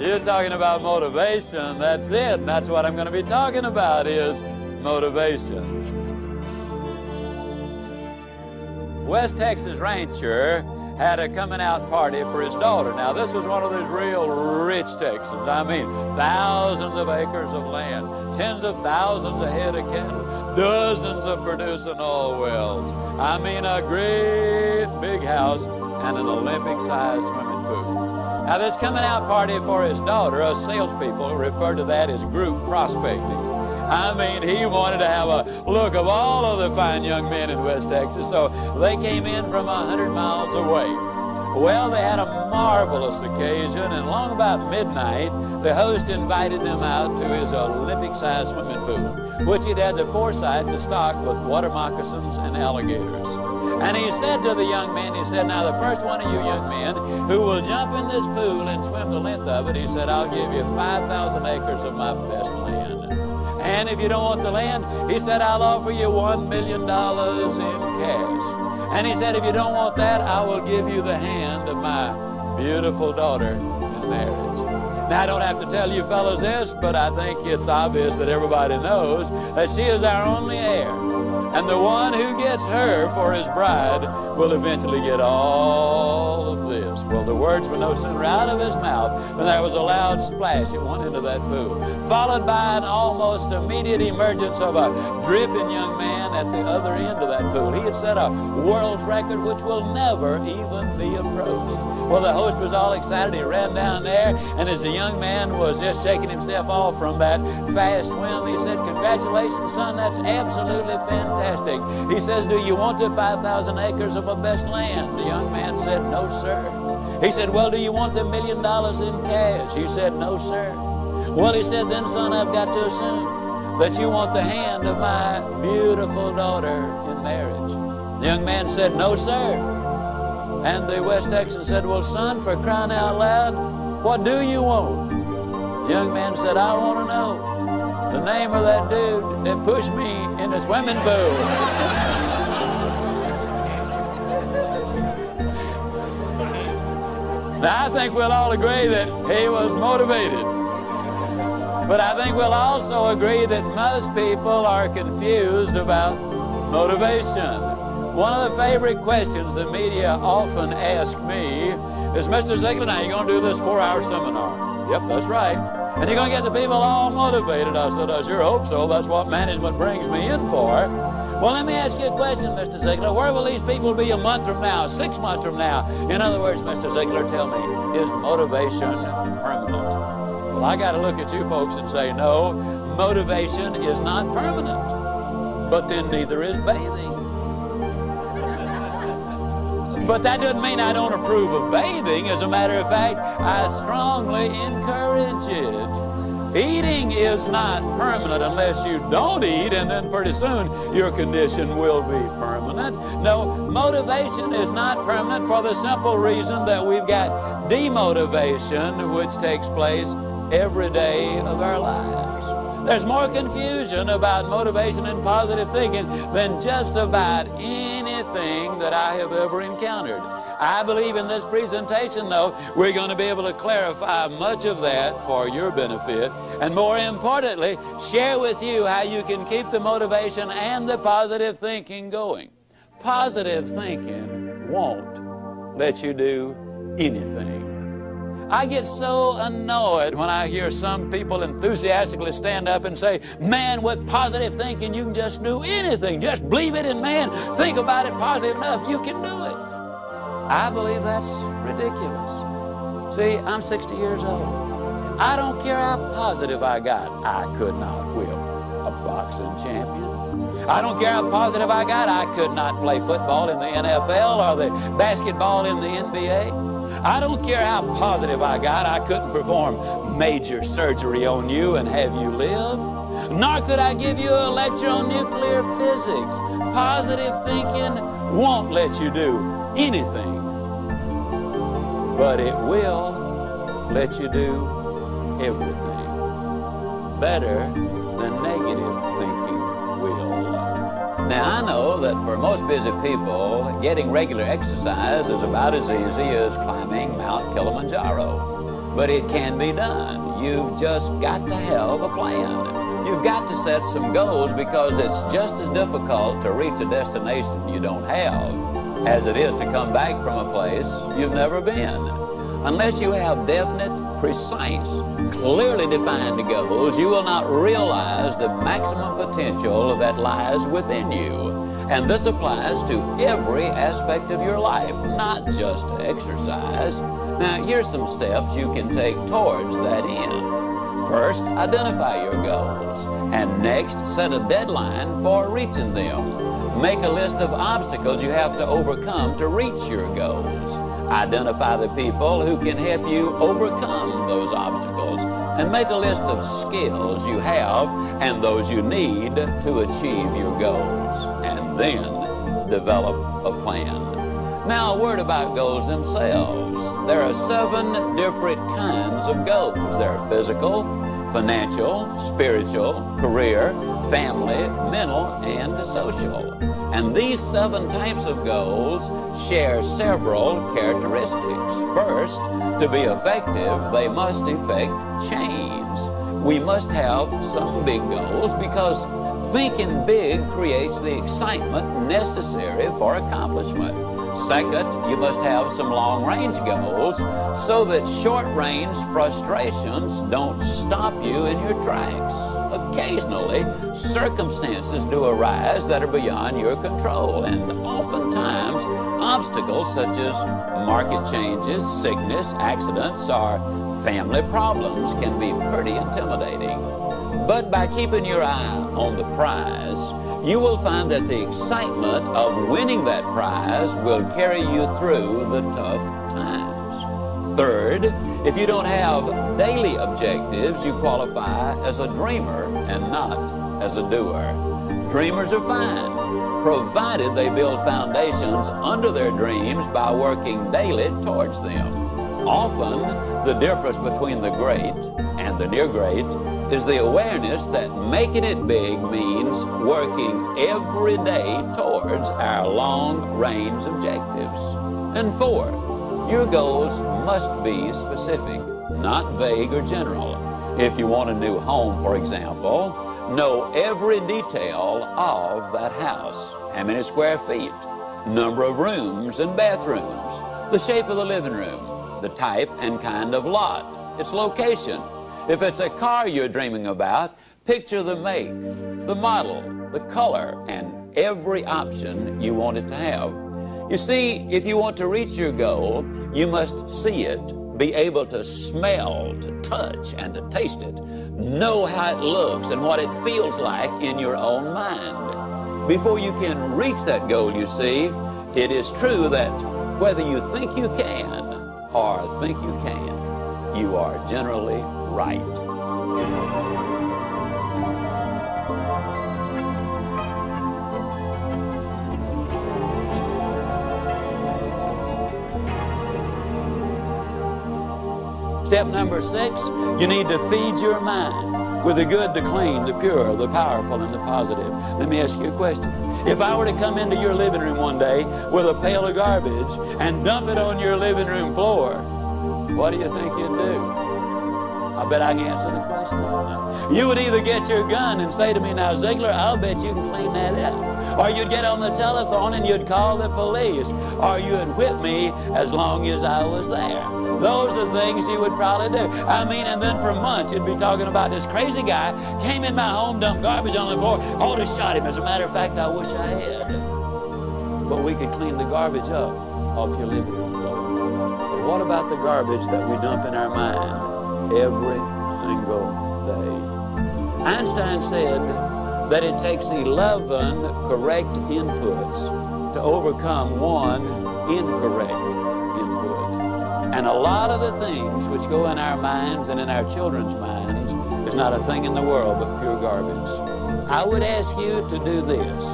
You're talking about motivation. That's it. And that's what I'm going to be talking about is motivation. West Texas rancher had a coming out party for his daughter. Now, this was one of those real rich Texans. I mean, thousands of acres of land, tens of thousands of head of cattle, dozens of producing oil wells. I mean, a great big house and an Olympic-sized swimming pool. Now, this coming out party for his daughter, us salespeople refer to that as group prospecting. I mean, he wanted to have a look of all of the fine young men in West Texas, so they came in from 100 miles away. Well, they had a marvelous occasion, and along about midnight, the host invited them out to his Olympic-sized swimming pool, which he'd had the foresight to stock with water moccasins and alligators. And he said to the young men, he said, now the first one of you young men who will jump in this pool and swim the length of it, he said, I'll give you 5,000 acres of my best land. And if you don't want the land, he said, I'll offer you $1 million in cash. And he said, if you don't want that, I will give you the hand of my beautiful daughter in marriage. Now, I don't have to tell you fellows this, but I think it's obvious that everybody knows that she is our only heir. And the one who gets her for his bride will eventually get all of this. Well, the words were no sooner out of his mouth than there was a loud splash at one end of that pool, followed by an almost immediate emergence of a dripping young man at the other end of that pool. He had set a world's record which will never even be approached. Well, the host was all excited. He ran down there, and as the young man was just shaking himself off from that fast swim, he said, congratulations, son, that's absolutely fantastic. He says, do you want the 5,000 acres of my best land? The young man said, no, sir. He said, well, do you want the $1 million in cash? He said, no, sir. Well, he said, then, son, I've got to assume that you want the hand of my beautiful daughter in marriage. The young man said, no, sir. And the West Texan said, well, son, for crying out loud, what do you want? The young man said, I want to know the name of that dude that pushed me in the swimming pool. Now, I think we'll all agree that he was motivated. But I think we'll also agree that most people are confused about motivation. One of the favorite questions the media often ask me is, Mr. Ziglar, now you're going to do this 4-hour seminar. Yep, that's right. And you're going to get the people all motivated. I said, I sure hope so. That's what management brings me in for. Well, let me ask you a question, Mr. Ziglar. Where will these people be a month from now, 6 months from now? In other words, Mr. Ziglar, tell me, is motivation permanent? Well, I got to look at you folks and say, no, motivation is not permanent. But then neither is bathing. But that doesn't mean I don't approve of bathing. As a matter of fact, I strongly encourage it. Eating is not permanent unless you don't eat, and then pretty soon your condition will be permanent. No, motivation is not permanent for the simple reason that we've got demotivation, which takes place every day of our lives. There's more confusion about motivation and positive thinking than just about anything that I have ever encountered. I believe in this presentation, though, we're going to be able to clarify much of that for your benefit, and more importantly, share with you how you can keep the motivation and the positive thinking going. Positive thinking won't let you do anything. I get so annoyed when I hear some people enthusiastically stand up and say, man, with positive thinking, you can just do anything. Just believe it, and man, think about it positive enough, you can do it. I believe that's ridiculous. See, I'm 60 years old. I don't care how positive I got. I could not whip a boxing champion. I don't care how positive I got. I could not play football in the NFL or the basketball in the NBA. I don't care how positive I got, I couldn't perform major surgery on you and have you live. Nor could I give you a lecture on nuclear physics. Positive thinking won't let you do anything, but it will let you do everything better than negative thinking will. Now, I know that for most busy people, getting regular exercise is about as easy as climbing Mount Kilimanjaro. but it can be done. You've just got to have a plan. You've got to set some goals, because it's just as difficult to reach a destination you don't have as it is to come back from a place you've never been. Unless you have definite, precise, clearly defined goals, you will not realize the maximum potential that lies within you. And this applies to every aspect of your life, not just exercise. Now, here's some steps you can take towards that end. First, identify your goals. And next, set a deadline for reaching them. Make a list of obstacles you have to overcome to reach your goals. Identify the people who can help you overcome those obstacles. And make a list of skills you have and those you need to achieve your goals. And then develop a plan. Now, a word about goals themselves. There are 7 different kinds of goals. There are physical, financial, spiritual, career, family, mental, and social. And these 7 types of goals share several characteristics. First, to be effective, they must effect change. We must have some big goals, because thinking big creates the excitement necessary for accomplishment. Second, you must have some long-range goals so that short-range frustrations don't stop you in your tracks. Occasionally, circumstances do arise that are beyond your control, and oftentimes, obstacles such as market changes, sickness, accidents, or family problems can be pretty intimidating. But by keeping your eye on the prize, you will find that the excitement of winning that prize will carry you through the tough times. Third, if you don't have daily objectives, you qualify as a dreamer and not as a doer. Dreamers are fine, provided they build foundations under their dreams by working daily towards them. Often, the difference between the great and the near great is the awareness that making it big means working every day towards our long-range objectives. And 4, your goals must be specific, not vague or general. If you want a new home, for example, know every detail of that house. How many square feet, number of rooms and bathrooms, the shape of the living room, the type and kind of lot, its location. If it's a car you're dreaming about, picture the make, the model, the color, and every option you want it to have. You see, if you want to reach your goal, you must see it, be able to smell, to touch, and to taste it. Know how it looks and what it feels like in your own mind. Before you can reach that goal, you see, it is true that whether you think you can or think you can't, you are generally right. Step number 6, you need to feed your mind with the good, the clean, the pure, the powerful, and the positive. Let me ask you a question. If I were to come into your living room one day with a pail of garbage and dump it on your living room floor, what do you think you'd do? I bet I can answer the question. You would either get your gun and say to me, now, Ziegler, I'll bet you can clean that up. Or you'd get on the telephone and you'd call the police. Or you'd whip me as long as I was there. Those are things you would probably do. I mean, and then for months you'd be talking about this crazy guy came in my home, dumped garbage on the floor, ought to shot him. As a matter of fact, I wish I had. But we could clean the garbage up off your living room floor. But what about the garbage that we dump in our mind every single day? Einstein said that it takes 11 correct inputs to overcome one incorrect input. And a lot of the things which go in our minds and in our children's minds is not a thing in the world but pure garbage. I would ask you to do this.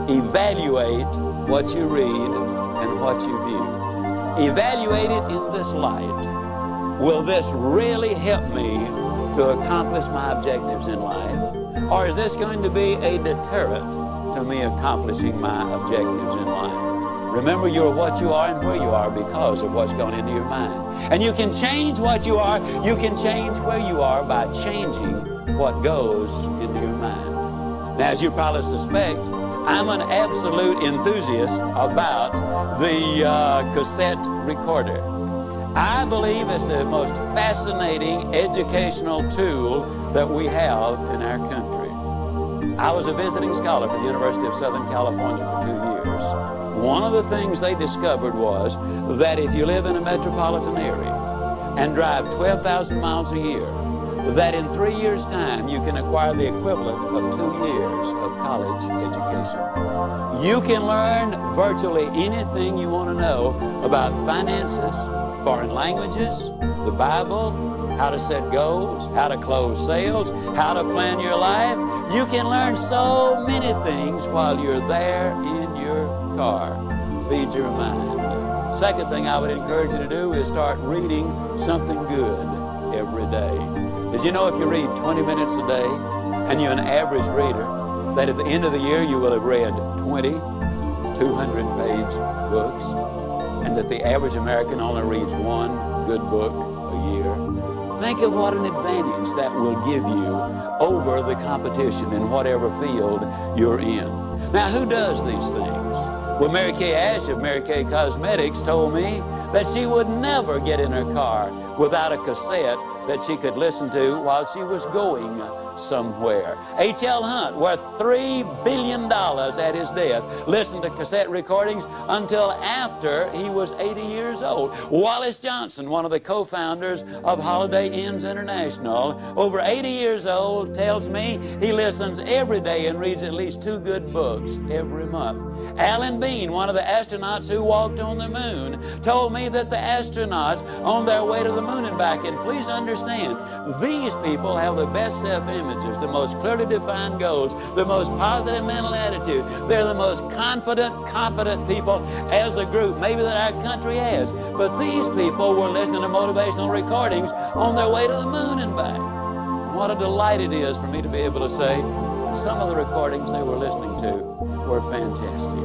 Evaluate what you read and what you view. Evaluate it in this light. Will this really help me to accomplish my objectives in life? Or is this going to be a deterrent to me accomplishing my objectives in life? Remember, you're what you are and where you are because of what's gone into your mind. And you can change what you are, you can change where you are by changing what goes into your mind. Now, as you probably suspect, I'm an absolute enthusiast about the cassette recorder. I believe it's the most fascinating educational tool that we have in our country. I was a visiting scholar for the University of Southern California for 2 years. One of the things they discovered was that if you live in a metropolitan area and drive 12,000 miles a year, that in 3 years' time you can acquire the equivalent of 2 years of college education. You can learn virtually anything you want to know about finances, foreign languages, the Bible, how to set goals, how to close sales, how to plan your life. You can learn so many things while you're there in your car. Feed your mind. Second thing I would encourage you to do is start reading something good every day. Did you know if you read 20 minutes a day and you're an average reader, that at the end of the year you will have read 20 200-page books, and that the average American only reads one good book a year? Think of what an advantage that will give you over the competition in whatever field you're in. Now, who does these things? Well, Mary Kay Ash of Mary Kay Cosmetics told me that she would never get in her car without a cassette that she could listen to while she was going somewhere. H.L. Hunt, worth $3 billion at his death, listened to cassette recordings until after he was 80 years old. Wallace Johnson, one of the co-founders of Holiday Inns International, over 80 years old, tells me he listens every day and reads at least 2 good books every month. Alan Bean, one of the astronauts who walked on the moon, told me that the astronauts on their way to the moon and back, and please understand, these people have the best self-images, the most clearly defined goals, the most positive mental attitude. They're the most confident, competent people as a group maybe that our country has. But these people were listening to motivational recordings on their way to the moon and back. What a delight it is for me to be able to say some of the recordings they were listening to were fantastic.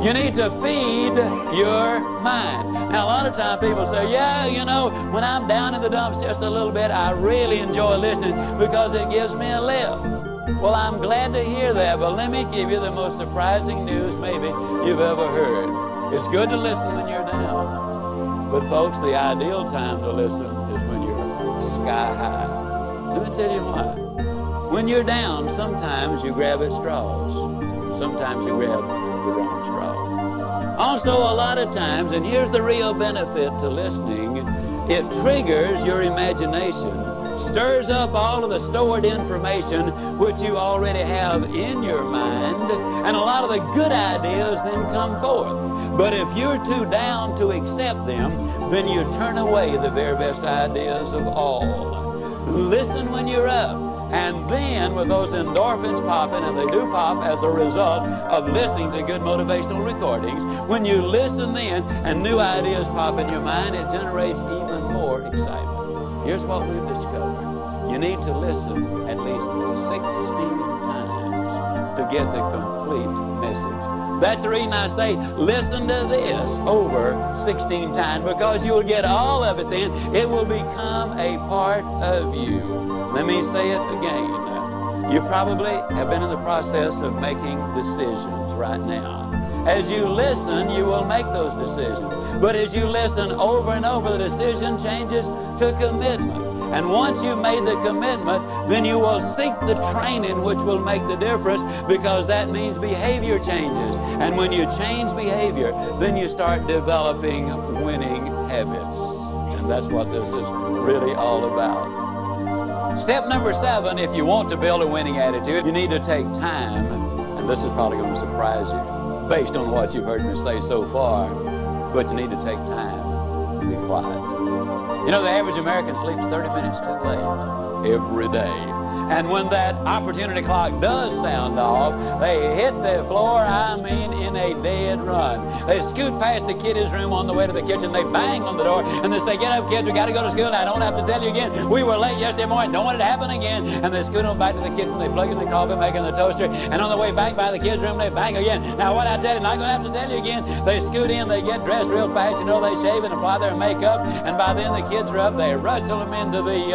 You need to feed your mind. Now, a lot of times people say, yeah, you know, when I'm down in the dumps just a little bit, I really enjoy listening because it gives me a lift. Well, I'm glad to hear that, but let me give you the most surprising news maybe you've ever heard. It's good to listen when you're down, but folks, the ideal time to listen is when you're sky high. Let me tell you why. When you're down, sometimes you grab at straws. Sometimes you grab the wrong straw. Also, a lot of times, and here's the real benefit to listening, it triggers your imagination, stirs up all of the stored information which you already have in your mind, and a lot of the good ideas then come forth. But if you're too down to accept them, then you turn away the very best ideas of all. Listen when you're up. And then with those endorphins popping, and they do pop as a result of listening to good motivational recordings, when you listen then and new ideas pop in your mind, it generates even more excitement. Here's what we've discovered. You need to listen at least 16 times to get the complete message. That's the reason I say listen to this over 16 times, because you'll get all of it then. It will become a part of you. Let me say it again. You probably have been in the process of making decisions right now. As you listen, you will make those decisions. But as you listen over and over, the decision changes to commitment. And once you've made the commitment, then you will seek the training which will make the difference, because that means behavior changes. And when you change behavior, then you start developing winning habits. And that's what this is really all about. Step number 7, if you want to build a winning attitude, you need to take time, and this is probably going to surprise you based on what you've heard me say so far, but you need to take time to be quiet. You know, the average American sleeps 30 minutes too late. every day. And when that opportunity clock does sound off, they hit the floor, I mean, in a dead run. They scoot past the kiddies' room on the way to the kitchen. They bang on the door, and they say, "Get up, kids, we got to go to school. I don't have to tell you again. We were late yesterday morning. Don't want it to happen again." And they scoot on back to the kitchen. They plug in the coffee maker and the toaster, and on the way back by the kids' room, they bang again. Now, what I tell you, I'm not going to have to tell you again. They scoot in, they get dressed real fast. You know, they shave and apply their makeup, and by then the kids are up. They rustle them into the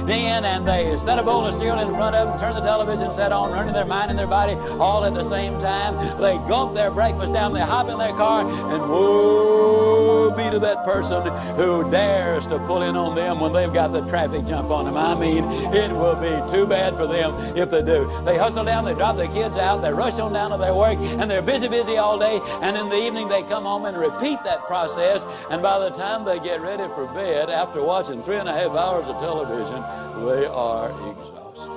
den, and they set a bowl of cereal in front of them, turn the television set on, running their mind and their body all at the same time. They gulp their breakfast down, they hop in their car, and woe be to that person who dares to pull in on them when they've got the traffic jump on them. I mean, it will be too bad for them if they do. They hustle down, they drop their kids out, they rush on down to their work, and they're busy all day, and in the evening they come home and repeat that process, and by the time they get ready for bed, after watching 3.5 hours of television, they are exhausted.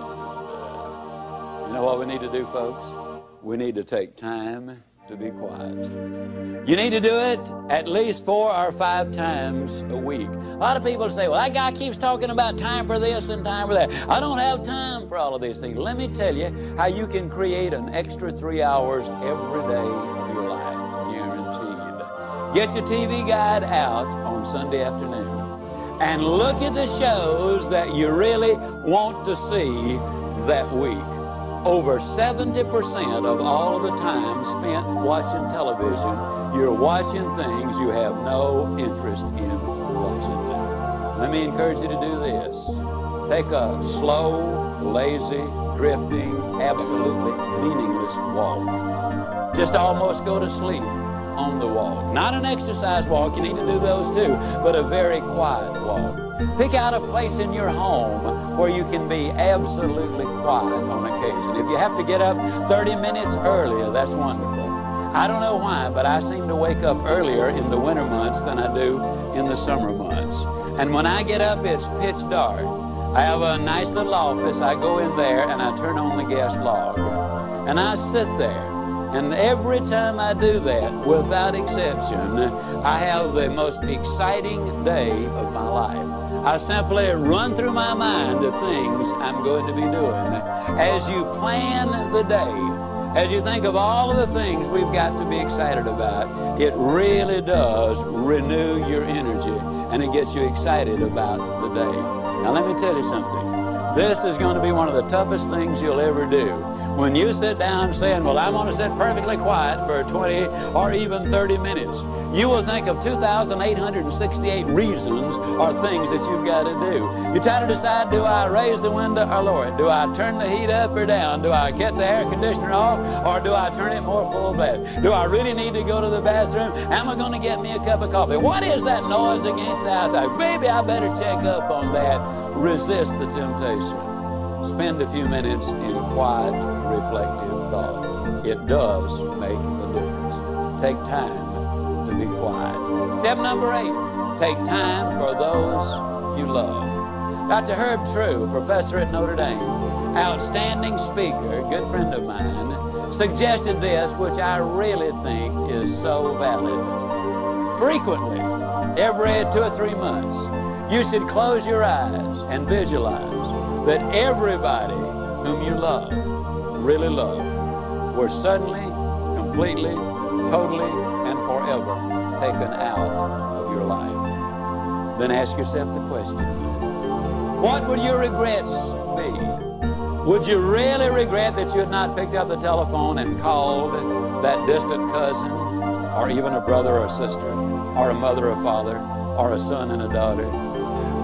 You know what we need to do, folks? We need to take time to be quiet. You need to do it at least 4 or 5 times a week. A lot of people say, "Well, that guy keeps talking about time for this and time for that. I don't have time for all of these things." Let me tell you how you can create an extra 3 hours every day of your life, guaranteed. Get your TV guide out on Sunday afternoon and look at the shows that you really want to see that week. Over 70% of all of the time spent watching television, you're watching things you have no interest in watching. Let me encourage you to do this. Take a slow, lazy, drifting, absolutely meaningless walk. Just almost go to sleep on the walk. Not an exercise walk, you need to do those too, but a very quiet walk. Pick out a place in your home where you can be absolutely quiet on occasion. If you have to get up 30 minutes earlier, that's wonderful. I don't know why, but I seem to wake up earlier in the winter months than I do in the summer months. And when I get up, it's pitch dark. I have a nice little office. I go in there and I turn on the gas log. And I sit there. And every time I do that, without exception, I have the most exciting day of my life. I simply run through my mind the things I'm going to be doing. As you plan the day, as you think of all of the things we've got to be excited about, it really does renew your energy, and it gets you excited about the day. Now let me tell you something. This is going to be one of the toughest things you'll ever do. When you sit down saying, "Well, I'm going to sit perfectly quiet for 20 or even 30 minutes, you will think of 2,868 reasons or things that you've got to do. You try to decide, do I raise the window or lower it? Do I turn the heat up or down? Do I get the air conditioner off, or do I turn it more full blast? Do I really need to go to the bathroom? Am I going to get me a cup of coffee? What is that noise against the outside? Maybe I better check up on that." Resist the temptation. Spend a few minutes in quiet, reflective thought. It does make a difference. Take time to be quiet. Step number 8, take time for those you love. Dr. Herb True, professor at Notre Dame, outstanding speaker, good friend of mine, suggested this, which I really think is so valid. Frequently, every 2 or 3 months, you should close your eyes and visualize that everybody whom you love, really love, were suddenly, completely, totally, and forever taken out of your life. Then ask yourself the question, what would your regrets be? Would you really regret that you had not picked up the telephone and called that distant cousin, or even a brother or sister, or a mother or father, or a son and a daughter?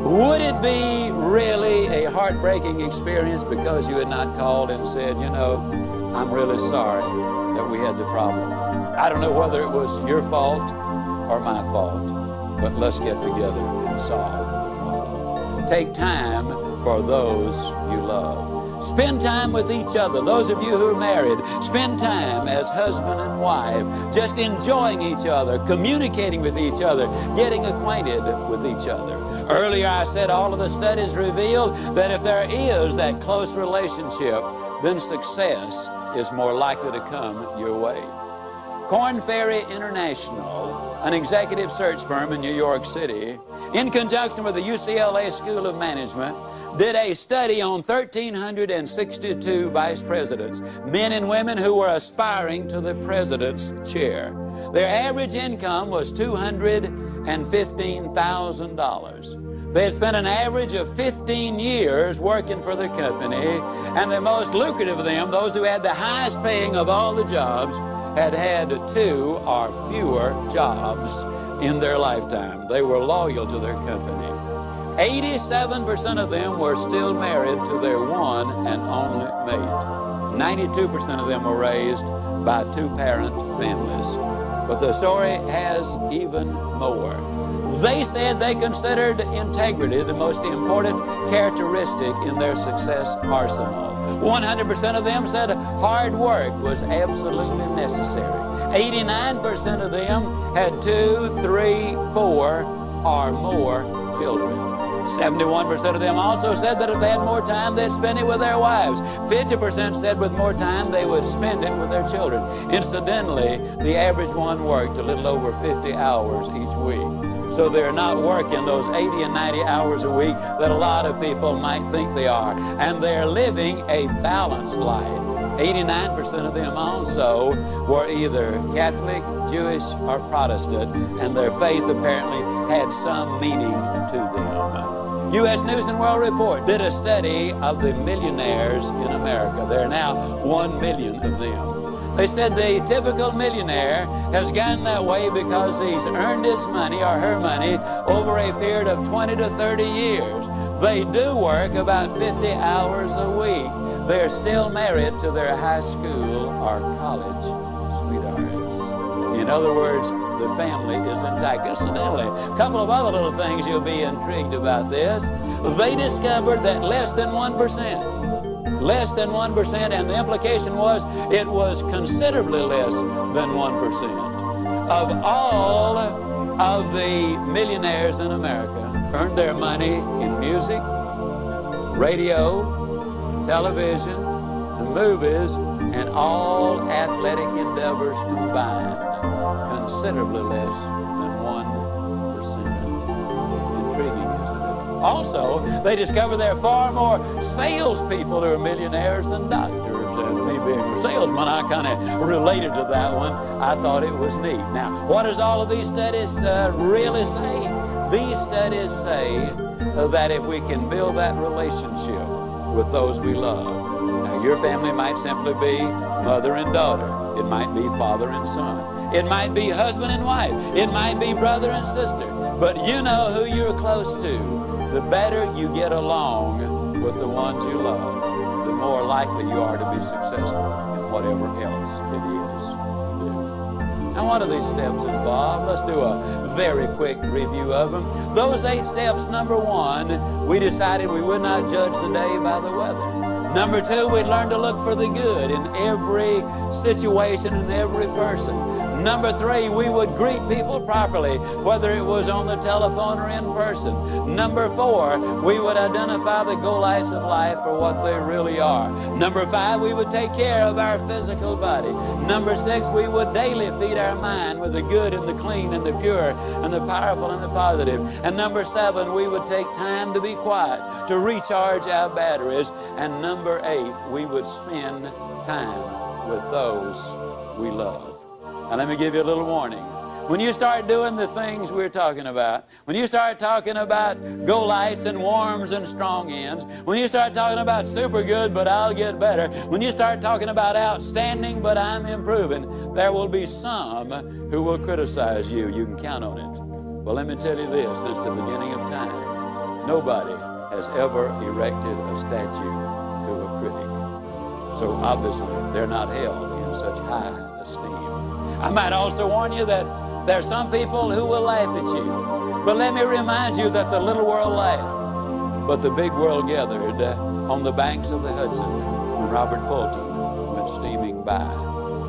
Would it be really a heartbreaking experience because you had not called and said, "You know, I'm really sorry that we had the problem. I don't know whether it was your fault or my fault, but let's get together and solve the problem." Take time for those you love. Spend time with each other. Those of you who are married, spend time as husband and wife, just enjoying each other, communicating with each other, getting acquainted with each other. Earlier I said all of the studies reveal that if there is that close relationship, then success is more likely to come your way. Korn Ferry International an executive search firm in New York City, in conjunction with the UCLA School of Management, did a study on 1,362 vice presidents, men and women who were aspiring to the president's chair. Their average income was $215,000. They had spent an average of 15 years working for the company, and the most lucrative of them, those who had the highest paying of all the jobs, had had 2 or fewer jobs in their lifetime. They were loyal to their company. 87% of them were still married to their one and only mate. 92% of them were raised by 2-parent families. But the story has even more. They said they considered integrity the most important characteristic in their success arsenal. 100% of them said hard work was absolutely necessary. 89% of them had 2, 3, 4, or more children. 71% of them also said that if they had more time, they'd spend it with their wives. 50% said with more time, they would spend it with their children. Incidentally, the average one worked a little over 50 hours each week. So they're not working those 80 and 90 hours a week that a lot of people might think they are. And they're living a balanced life. 89% of them also were either Catholic, Jewish, or Protestant, and their faith apparently had some meaning to them. U.S. News and World Report did a study of the millionaires in America. There are now 1 million of them. They said the typical millionaire has gotten that way because he's earned his money or her money over a period of 20 to 30 years. They do work about 50 hours a week. They're still married to their high school or college sweethearts. In other words, the family is intact. Incidentally, a couple of other little things you'll be intrigued about this. They discovered that less than 1%, and the implication was it was considerably less than 1%, of all of the millionaires in America earned their money in music, radio, television, the movies, and all athletic endeavors combined. Considerably less than 1%. Intriguing, isn't it? Also, they discovered there are far more salespeople who are millionaires than doctors. And me being a salesman, I kind of related to that one. I thought it was neat. Now, what does all of these studies really say? These studies say that if we can build that relationship with those we love. Now, your family might simply be mother and daughter. It might be father and son. It might be husband and wife. It might be brother and sister. But you know who you're close to. The better you get along with the ones you love, the more likely you are to be successful in whatever else it is you do. Now, what do these steps involve? Let's do a very quick review of them. Those 8 steps, number 1, we decided we would not judge the day by the weather. Number 2, we'd learn to look for the good in every situation and every person. Number 3, we would greet people properly, whether it was on the telephone or in person. Number 4, we would identify the go-lights of life for what they really are. Number 5, we would take care of our physical body. Number 6, we would daily feed our mind with the good and the clean and the pure and the powerful and the positive. And number 7, we would take time to be quiet, to recharge our batteries. And number 8, we would spend time with those we love. Now, let me give you a little warning. When you start doing the things we're talking about, when you start talking about go-lights and warms and strong ends, when you start talking about super good but I'll get better, when you start talking about outstanding but I'm improving, there will be some who will criticize you. You can count on it. Well, let me tell you this, since the beginning of time, nobody has ever erected a statue to a critic. So obviously, they're not held in such high esteem. I might also warn you that there are some people who will laugh at you. But let me remind you that the little world laughed, but the big world gathered on the banks of the Hudson when Robert Fulton went steaming by.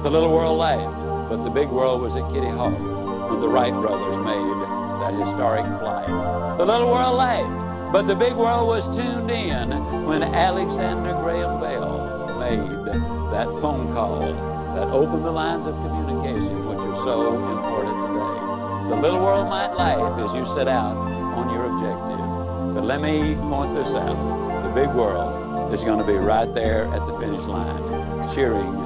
The little world laughed, but the big world was at Kitty Hawk when the Wright brothers made that historic flight. The little world laughed, but the big world was tuned in when Alexander Graham Bell made that phone call that opened the lines of communication, which are so important today. the little world might laugh as you set out on your objective. But let me point this out. The big world is going to be right there at the finish line, cheering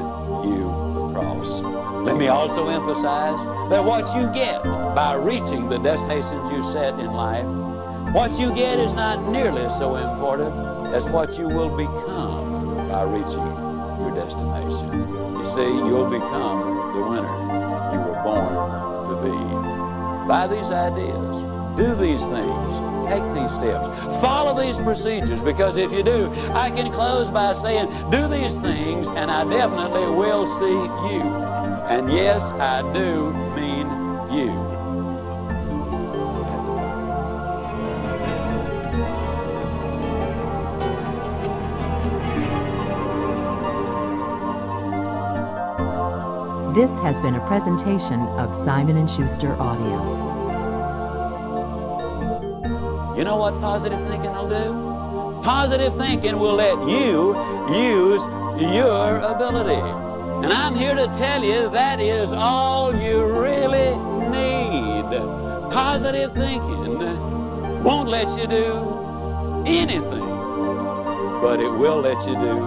you across. Let me also emphasize that what you get by reaching the destinations you set in life, what you get is not nearly so important as what you will become by reaching your destination. You see, you'll become the winner you were born to be. Buy these ideas. Do these things. Take these steps. Follow these procedures, because if you do, I can close by saying, do these things and I definitely will see you. And yes, I do mean you. This has been a presentation of Simon & Schuster Audio. You know what positive thinking will do? Positive thinking will let you use your ability. And I'm here to tell you that is all you really need. Positive thinking won't let you do anything, but it will let you do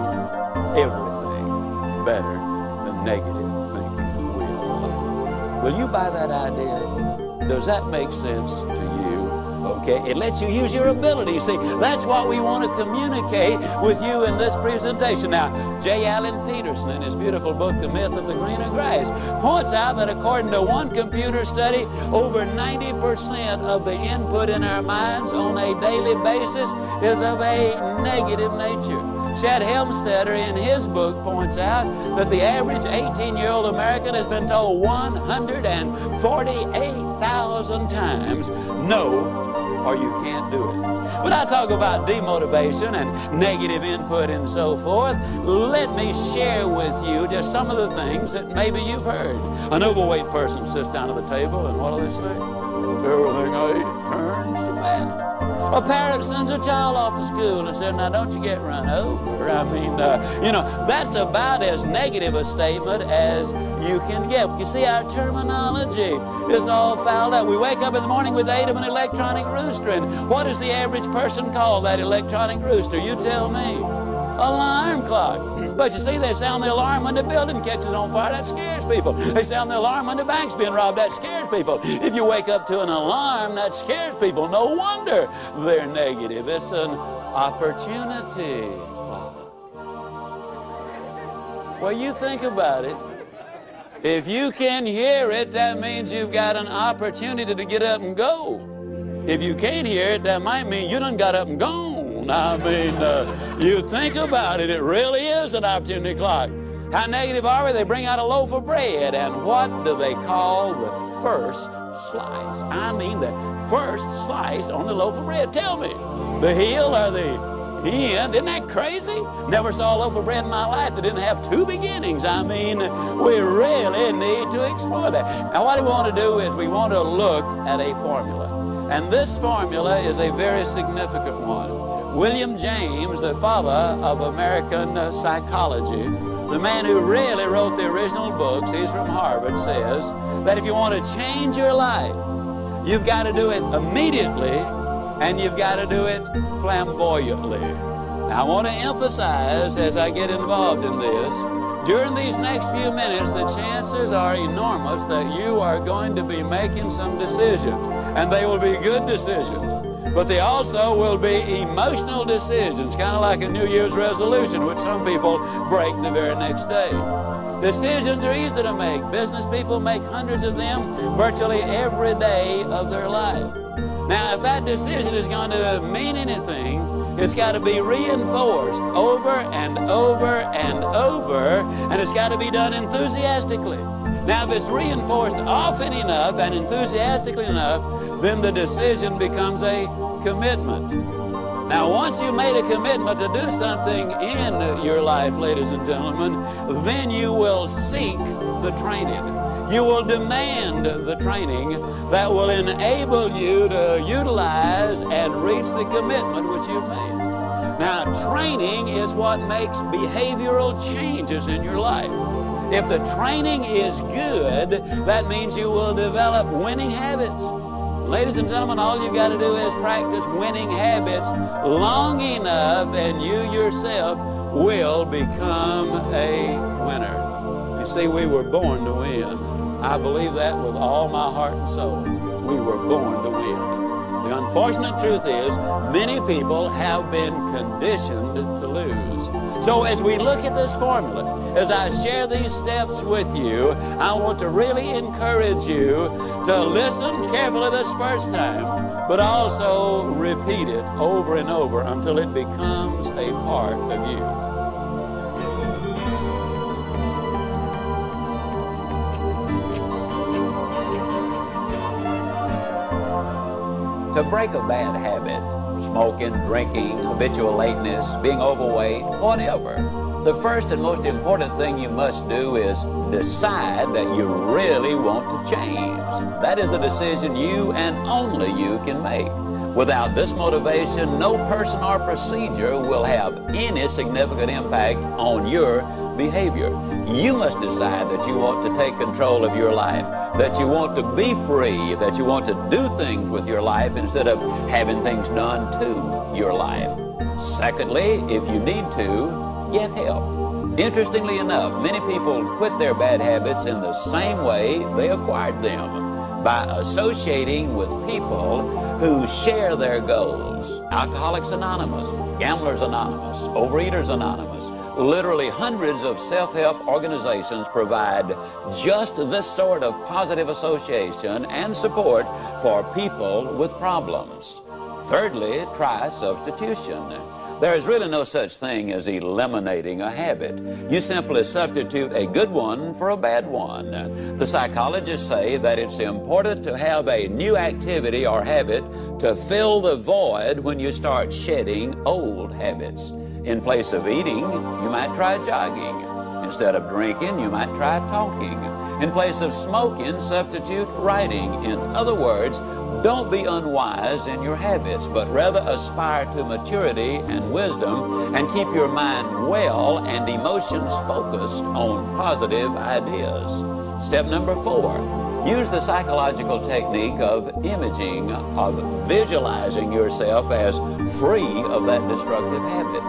everything better than negative thinking will. Will you buy that idea? Does that make sense to you? Okay, it lets you use your ability. See, that's what we want to communicate with you in this presentation. Now, J. Allen Peterson, in his beautiful book, The Myth of the Greener Grass, points out that according to one computer study, over 90% of the input in our minds on a daily basis is of a negative nature. Chad Helmstetter, in his book, points out that the average 18-year-old American has been told 148,000 times no, or you can't do it. When I talk about demotivation and negative input and so forth, let me share with you just some of the things that maybe you've heard. An overweight person sits down at the table and what do they say? Everything I eat turns to fat. A parent sends a child off to school and says, now don't you get run over. I mean, that's about as negative a statement as you can get. You see, our terminology is all fouled up. We wake up in the morning with the aid of an electronic rooster, and what does the average person call that electronic rooster? You tell me. Alarm clock. But you see, they sound the alarm when the building catches on fire. That scares people. They sound the alarm when the bank's being robbed. That scares people. If you wake up to an alarm, that scares people. No wonder they're negative. It's an opportunity clock. Well, you think about it. If you can hear it, that means you've got an opportunity to get up and go. If you can't hear it, that might mean you done got up and gone. I mean, you think about it, it really is an opportunity clock. How negative are we? They bring out a loaf of bread, and what do they call the first slice? I mean, the first slice on the loaf of bread. Tell me, the heel or the end? Isn't that crazy? Never saw a loaf of bread in my life that didn't have two beginnings. I mean, we really need to explore that. Now, what we want to do is we want to look at a formula. And this formula is a very significant one. William James, the father of American psychology, the man who really wrote the original books, he's from Harvard, says that if you want to change your life, you've got to do it immediately and you've got to do it flamboyantly. Now, I want to emphasize as I get involved in this, during these next few minutes, the chances are enormous that you are going to be making some decisions, and they will be good decisions. But they also will be emotional decisions, kind of like a New Year's resolution, which some people break the very next day. Decisions are easy to make. Business people make hundreds of them virtually every day of their life. Now, if that decision is going to mean anything, it's got to be reinforced over and over and over, and it's got to be done enthusiastically. Now, if it's reinforced often enough and enthusiastically enough, then the decision becomes a commitment. Now, once you made a commitment to do something in your life, ladies and gentlemen, then you will seek the training. You will demand the training that will enable you to utilize and reach the commitment which you've made. Now, training is what makes behavioral changes in your life. If the training is good, that means you will develop winning habits. Ladies and gentlemen, all you've got to do is practice winning habits long enough, and you yourself will become a winner. You see, we were born to win. I believe that with all my heart and soul. We were born to win. The unfortunate truth is, many people have been conditioned to lose. So as we look at this formula, as I share these steps with you, I want to really encourage you to listen carefully this first time, but also repeat it over and over until it becomes a part of you. To break a bad habit, smoking, drinking, habitual lateness, being overweight, whatever, the first and most important thing you must do is decide that you really want to change. That is a decision you and only you can make. Without this motivation, no person or procedure will have any significant impact on your behavior. You must decide that you want to take control of your life, that you want to be free, that you want to do things with your life instead of having things done to your life. Secondly, if you need to, get help. Interestingly enough, many people quit their bad habits in the same way they acquired them, by associating with people who share their goals. Alcoholics Anonymous, Gamblers Anonymous, Overeaters Anonymous, literally hundreds of self-help organizations provide just this sort of positive association and support for people with problems. Thirdly, try substitution. There is really no such thing as eliminating a habit. You simply substitute a good one for a bad one. The psychologists say that it's important to have a new activity or habit to fill the void when you start shedding old habits. In place of eating, you might try jogging. Instead of drinking, you might try talking. In place of smoking, substitute writing. In other words, don't be unwise in your habits, but rather aspire to maturity and wisdom and keep your mind well and emotions focused on positive ideas. Step number 4, use the psychological technique of imaging, of visualizing yourself as free of that destructive habit.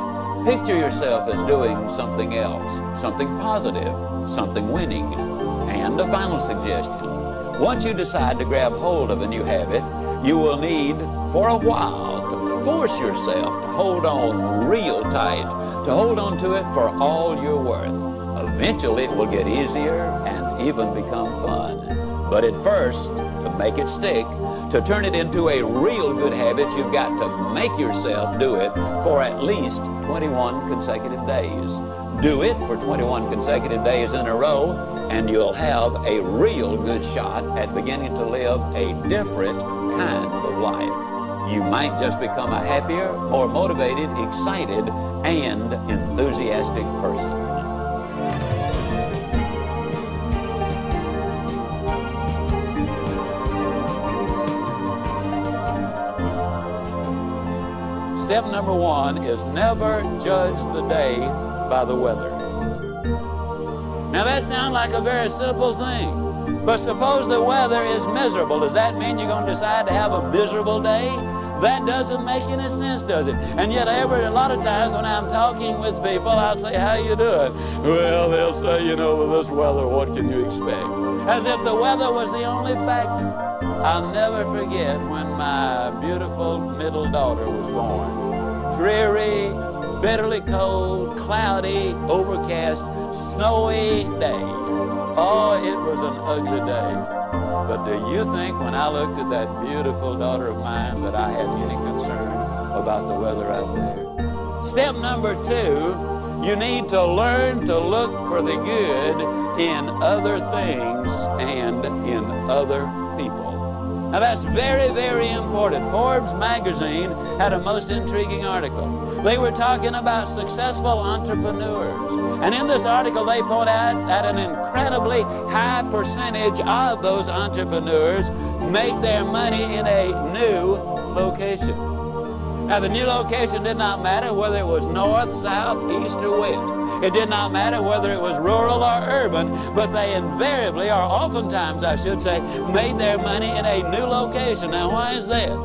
Picture yourself as doing something else, something positive, something winning. And a final suggestion. Once you decide to grab hold of a new habit, you will need, for a while, to force yourself to hold on real tight, to hold on to it for all you're worth. Eventually, it will get easier and even become fun. But at first, to make it stick, to turn it into a real good habit, you've got to make yourself do it for at least 21 consecutive days. Do it for 21 consecutive days in a row, and you'll have a real good shot at beginning to live a different kind of life. You might just become a happier, more motivated, excited, and enthusiastic person. Step number 1 is never judge the day by the weather. Now that sounds like a very simple thing, but suppose the weather is miserable. Does that mean you're going to decide to have a miserable day? That doesn't make any sense, does it? And yet a lot of times when I'm talking with people, I'll say, how you doing? Well, they'll say, you know, with this weather, what can you expect? As if the weather was the only factor. I'll never forget when my beautiful middle daughter was born. Dreary, bitterly cold, cloudy, overcast, snowy day. Oh, it was an ugly day. But do you think when I looked at that beautiful daughter of mine that I had any concern about the weather out there? Step number 2, you need to learn to look for the good in other things and in other people. Now that's very, very important. Forbes magazine had a most intriguing article. They were talking about successful entrepreneurs. And in this article, they point out that an incredibly high percentage of those entrepreneurs make their money in a new location. Now, the new location did not matter whether it was north, south, east, or west. It did not matter whether it was rural or urban, but they invariably, or oftentimes I should say, made their money in a new location. Now, why is that?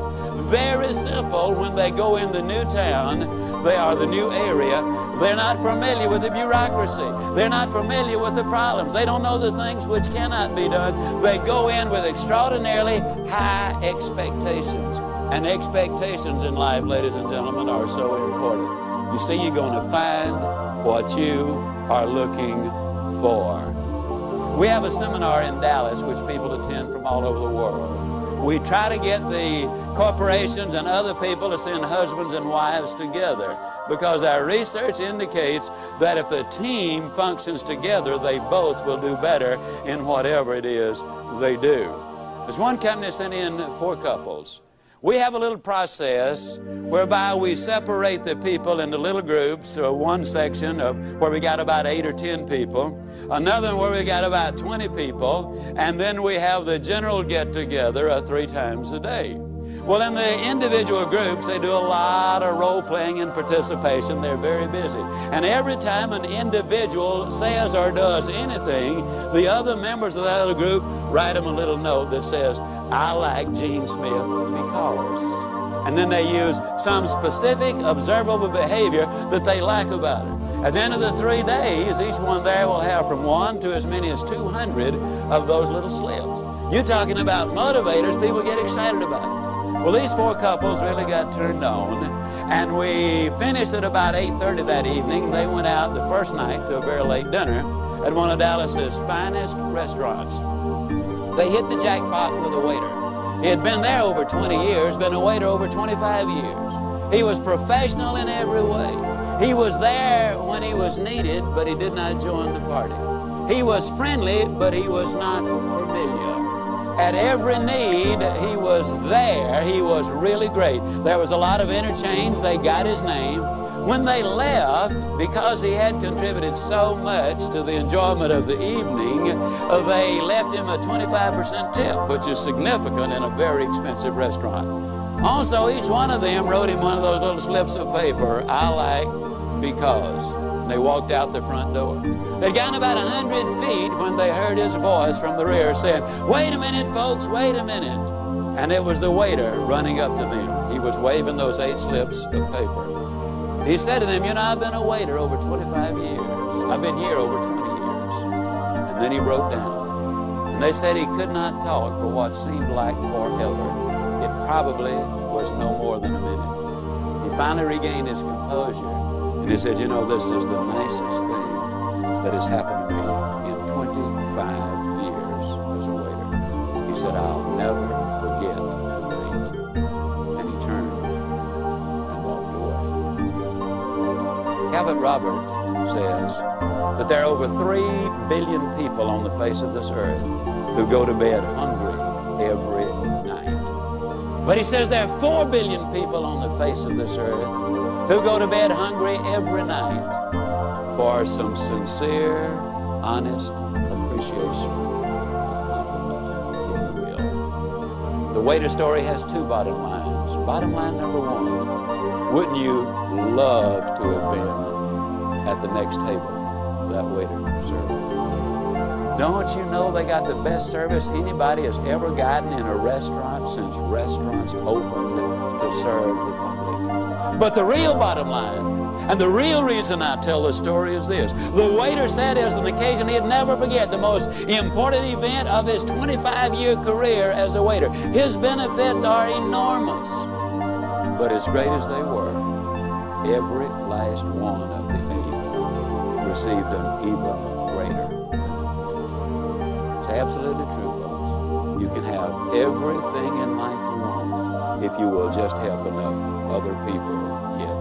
Very simple. When they go in the new town, they are the new area, they're not familiar with the bureaucracy. They're not familiar with the problems. They don't know the things which cannot be done. They go in with extraordinarily high expectations. And expectations in life, ladies and gentlemen, are so important. You see, you're going to find what you are looking for. We have a seminar in Dallas which people attend from all over the world. We try to get the corporations and other people to send husbands and wives together because our research indicates that if the team functions together, they both will do better in whatever it is they do. There's one company sent in 4 couples. We have a little process whereby we separate the people into little groups, or one section of where we got about 8 or 10 people, another one where we got about 20 people, and then we have the general get-together 3 times a day. Well, in the individual groups, they do a lot of role-playing and participation. They're very busy. And every time an individual says or does anything, the other members of that little group write them a little note that says, "I like Gene Smith because." And then they use some specific observable behavior that they like about her. At the end of the 3 days, each one there will have from 1 to as many as 200 of those little slips. You're talking about motivators. People get excited about it. Well, these 4 couples really got turned on, and we finished at about 8:30 that evening. They went out the first night to a very late dinner at one of Dallas's finest restaurants. They hit the jackpot with a waiter. He had been there over 20 years, been a waiter over 25 years. He was professional in every way. He was there when he was needed, but he did not join the party. He was friendly, but he was not familiar. At every need, he was there. He was really great. There was a lot of interchange. They got his name. When they left, because he had contributed so much to the enjoyment of the evening, they left him a 25% tip, which is significant in a very expensive restaurant. Also, each one of them wrote him one of those little slips of paper, "I like because." And they walked out the front door. They'd gotten about 100 feet when they heard his voice from the rear saying, "Wait a minute, folks, wait a minute." And it was the waiter running up to them. He was waving those 8 slips of paper. He said to them, "You know, I've been a waiter over 25 years. I've been here over 20 years. And then he broke down. And they said he could not talk for what seemed like forever. It probably was no more than a minute. He finally regained his composure. And he said, "You know, this is the nicest thing that has happened to me in 25 years as a waiter." He said, "I'll never forget tonight." And he turned and walked away. Calvin Robert says that there are over 3 billion people on the face of this earth who go to bed hungry every night. But he says there are 4 billion people on the face of this earth who go to bed hungry every night for some sincere, honest appreciation, a compliment, if you will. The waiter story has 2 bottom lines. Bottom line number 1, wouldn't you love to have been at the next table that waiter served? Don't you know they got the best service anybody has ever gotten in a restaurant since restaurants opened to serve the public? But the real bottom line, and the real reason I tell the story is this. The waiter said it was an occasion he'd never forget, the most important event of his 25-year career as a waiter. His benefits are enormous. But as great as they were, every last one of the 8 received an even greater benefit. It's absolutely true, folks. You can have everything in life you want if you will just help enough other people get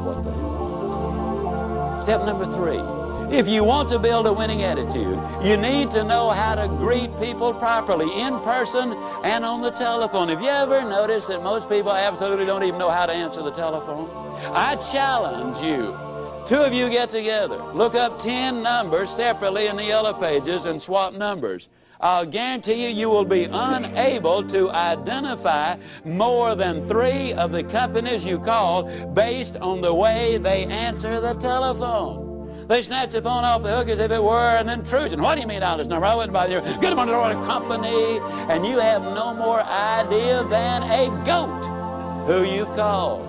what they want. Step number 3, if you want to build a winning attitude, you need to know how to greet people properly, in person and on the telephone. Have you ever noticed that most people absolutely don't even know how to answer the telephone? I challenge you. 2 of you get together, look up 10 numbers separately in the yellow pages and swap numbers. I'll guarantee you, you will be unable to identify more than 3 of the companies you call based on the way they answer the telephone. They snatch the phone off the hook as if it were an intrusion. What do you mean on this number? I wouldn't bother you. Good morning, Lord, company. And you have no more idea than a goat who you've called.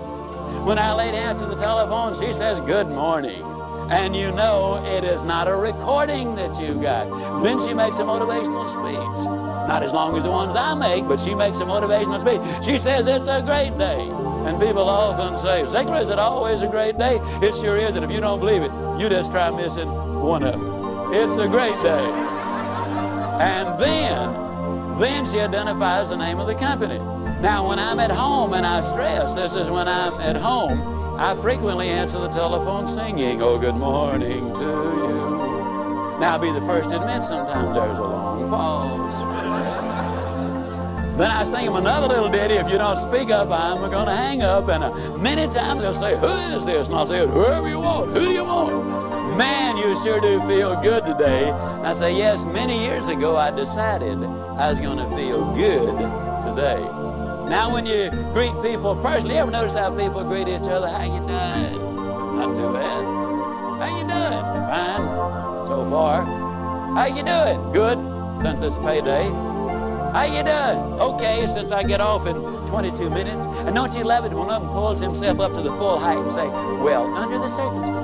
When our lady answers the telephone, she says, good morning. And you know it is not a recording that you got. Then she makes a motivational speech. Not as long as the ones I make, but she makes a motivational speech. She says, it's a great day. And people often say, Ziglar, is it always a great day? It sure is, and if you don't believe it, you just try missing one of them. It's a great day. And then she identifies the name of the company. Now, when I'm at home, and I stress, this is when I'm at home, I frequently answer the telephone singing, oh, good morning to you. Now, I'll be the first to admit sometimes there's a long pause. Then I sing them another little ditty. If you don't speak up, I'm going to hang up. And many times they'll say, who is this? And I'll say, whoever you want. Who do you want? Man, you sure do feel good today. And I say, yes, many years ago I decided I was going to feel good today. Now when you greet people personally, you ever notice how people greet each other? How you doing? Not too bad. How you doing? Fine, so far. How you doing? Good, since it's payday. How you doing? Okay, since I get off in 22 minutes. And don't you love it when one of them pulls himself up to the full height and say, well, under the circumstances.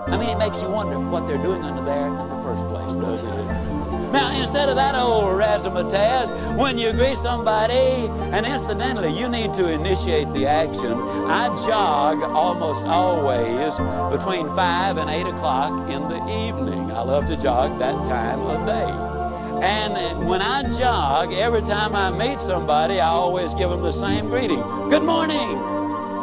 I mean, it makes you wonder what they're doing under there in the first place, doesn't it? Now, instead of that old razzmatazz, when you greet somebody, and incidentally, you need to initiate the action. I jog almost always between 5 and 8 o'clock in the evening. I love to jog that time of day. And when I jog, every time I meet somebody, I always give them the same greeting. Good morning.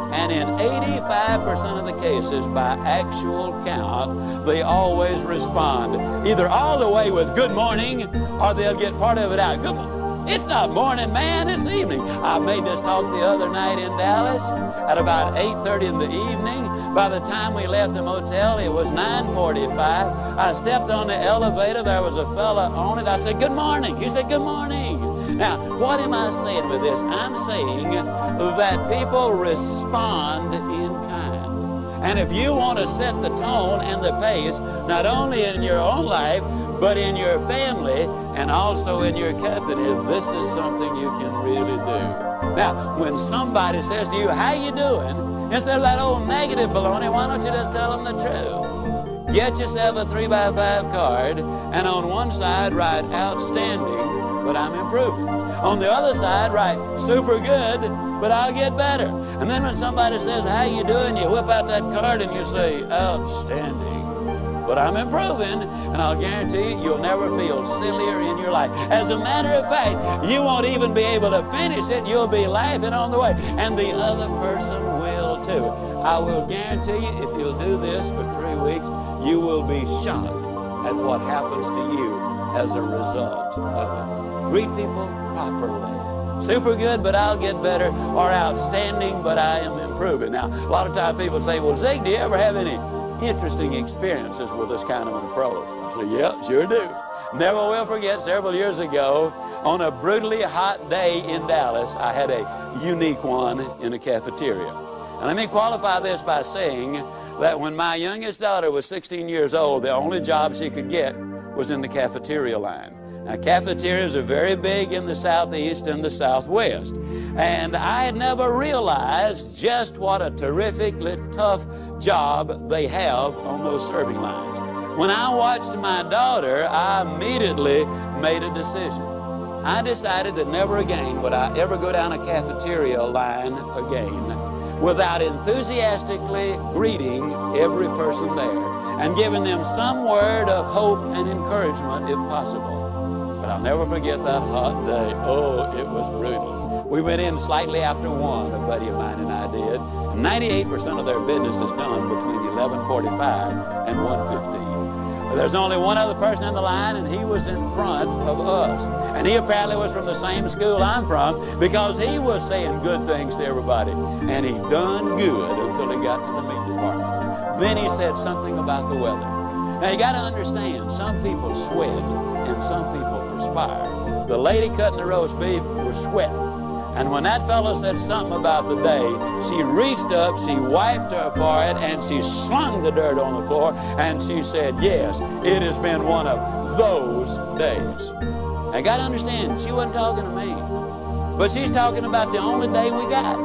And in 85% of the cases, by actual count, they always respond either all the way with good morning, or they'll get part of it out. Good morning. It's not morning, man, it's evening. I made this talk the other night in Dallas at about 8:30 in the evening. By the time we left the motel, it was 9:45. I stepped on the elevator. There was a fella on it. I said, good morning. He said, good morning. Now, what am I saying with this? I'm saying that people respond in kind. And if you want to set the tone and the pace, not only in your own life, but in your family and also in your company, this is something you can really do. Now, when somebody says to you, how you doing? Instead of that old negative baloney, why don't you just tell them the truth? Get yourself a 3x5 card, and on one side write outstanding, but I'm improving. On the other side write super good, but I'll get better. And then when somebody says, how you doing? You whip out that card and you say, outstanding. But I'm improving, and I'll guarantee you, you'll never feel sillier in your life. As a matter of fact, you won't even be able to finish it. You'll be laughing on the way, and the other person will too. I will guarantee you, if you'll do this for 3 weeks, you will be shocked at what happens to you as a result of it. Greet people properly. Super good, but I'll get better, or outstanding, but I am improving. Now, a lot of times people say, well, Zig, do you ever have any interesting experiences with this kind of an approach? I say, yeah, sure do. Never will forget, several years ago, on a brutally hot day in Dallas, I had a unique one in a cafeteria. And let me qualify this by saying that when my youngest daughter was 16 years old, the only job she could get was in the cafeteria line. Now, cafeterias are very big in the Southeast and the Southwest. And I had never realized just what a terrifically tough job they have on those serving lines. When I watched my daughter, I immediately made a decision. I decided that never again would I ever go down a cafeteria line again without enthusiastically greeting every person there and giving them some word of hope and encouragement if possible. But I'll never forget that hot day. Oh, it was brutal. We went in slightly after 1, a buddy of mine and I did. 98% of their business is done between 11:45 and 1:15. There's only one other person in the line, and he was in front of us. And he apparently was from the same school I'm from, because he was saying good things to everybody. And he done good until he got to the meat department. Then he said something about the weather. Now you got to understand, some people sweat and some people perspire. The lady cutting the roast beef was sweating. And when that fellow said something about the day, she reached up, she wiped her forehead, and she slung the dirt on the floor, and she said, yes, it has been one of those days. Now you got to understand, she wasn't talking to me, but she's talking about the only day we got.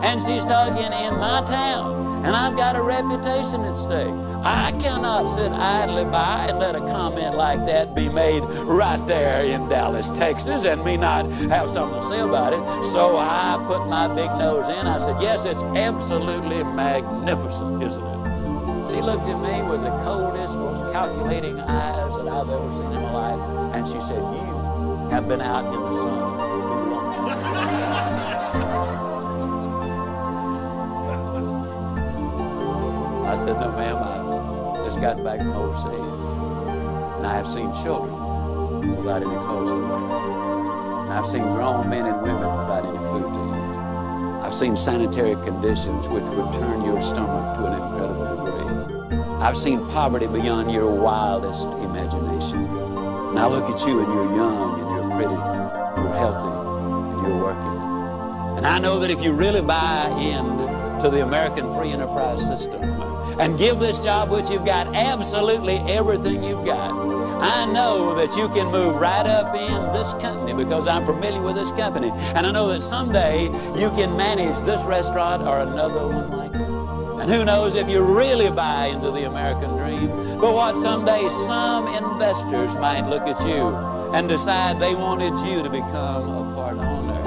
And she's talking in my town. And I've got a reputation at stake. I cannot sit idly by and let a comment like that be made right there in Dallas, Texas, and me not have something to say about it. So I put my big nose in. I said, yes, it's absolutely magnificent, isn't it? She looked at me with the coldest, most calculating eyes that I've ever seen in my life, and she said, you have been out in the sun too long. I said, no, ma'am, I've just gotten back from overseas. And I have seen children without any clothes to wear. And I've seen grown men and women without any food to eat. I've seen sanitary conditions which would turn your stomach to an incredible degree. I've seen poverty beyond your wildest imagination. And I look at you and you're young and you're pretty, you're healthy, and you're working. And I know that if you really buy into the American free enterprise system, and give this job which you've got absolutely everything you've got, I know that you can move right up in this company because I'm familiar with this company. And I know that someday you can manage this restaurant or another one like it. And who knows if you really buy into the American dream, but what someday some investors might look at you and decide they wanted you to become a part owner